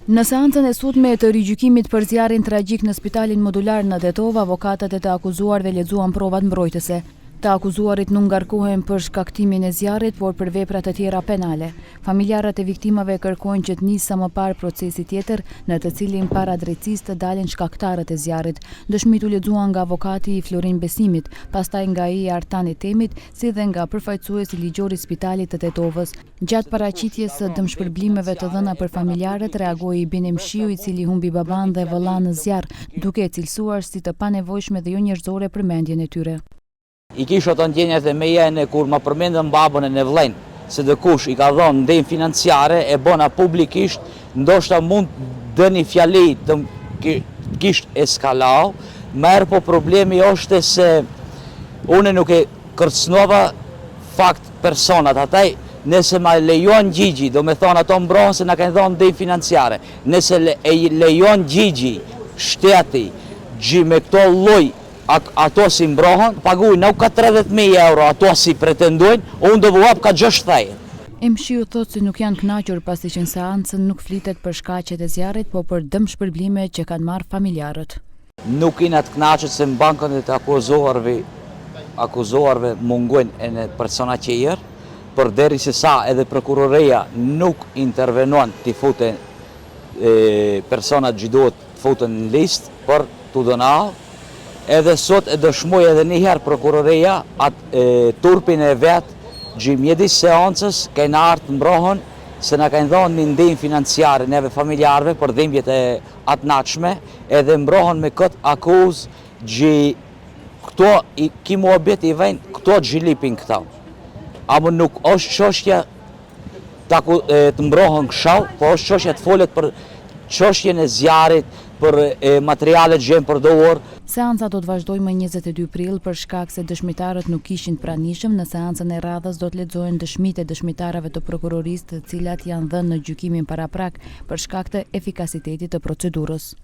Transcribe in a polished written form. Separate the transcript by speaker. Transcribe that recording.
Speaker 1: Në seancën e sotme të rigjykimit për zjarrin tragjik në Spitalin Modular në Tetov, avokatët e të akuzuarve lexuan provat mbrojtëse. Të akuzuarit nuk ngarkohen për shkaktimin e zjarrit, por për vepra të tjera penale. Familjarët e viktimave kërkojnë që të nisë sa më parë procesi tjetër, në të cilin para drejtësisë të dalin shkaktarët e zjarrit. Dëshmit u lexuan nga avokati i Florin Besimit, pastaj nga i Artani Temit, si dhe nga përfaqësuesi ligjor i Spitalit të Tetovës. Gjatë paraqitjes së dëmshpërblimeve të dhëna për familjarët, reagoi Binim Shiu, i cili humbi baban dhe vëlla në zjarr, duke e cilësuar si të panevojshme dhe jo njerëzore për mendjen e tyre.
Speaker 2: I kisho të ndjenjat e meja e kur ma përmendën babën e në vlen, se dëkush i ka dhonë ndem financiare e bona publikisht, ndoshta mund dëni fjali të kisht eskalau, merë po problemi është se une nuk e kërcnova fakt personat, ataj nëse ma lejon Gjigji, do me thonë ato mbrohën se na kanë dhonë ndem financiare, nëse lejon Gjigji, shteti, me këto loj, ato si mbrohën, paguajnë nuk ka 30.000 euro, ato si pretendojnë, unë do vuap ka 60.
Speaker 1: Shiu thotë se nuk janë kënaqur pasi që në seancën nuk flitet për shkaqet e zjarrit, por për dëmshpërblime që kanë marrë familjarët.
Speaker 2: Nuk jena të kënaqur se në bankën e të akuzuarve mungojnë e në persona që jërë, për deri se sa edhe prokuroria nuk intervenuan të futen personat që duhet të futen në listë për të dënau. Edhe sot e dëshmoj edhe njëherë prokuroria atë turpin e vetë gjë mjedis seancës kajnë artë mbrohën se na kajnë dhonë një ndihmë financiare neve familjarve për dhimbjet e atë nachme edhe mbrohën me këtë akuzë gjë këto ki muhabet i vejnë këto gjilipin këta. Amë nuk është qoshtja të mbrohën këshau, po është qoshtja të folet për qoshtjen e zjarit, për materialet gjemë për dorë.
Speaker 1: Seanca do të vazhdojë më 22 prill për shkak se dëshmitarët nuk ishin pranishëm. Në seancën e radhës do të lexohen dëshmitë e dëshmitarëve të prokurorisë, të cilat janë dhënë në gjykimin paraprak për shkak të efikasitetit të procedurës.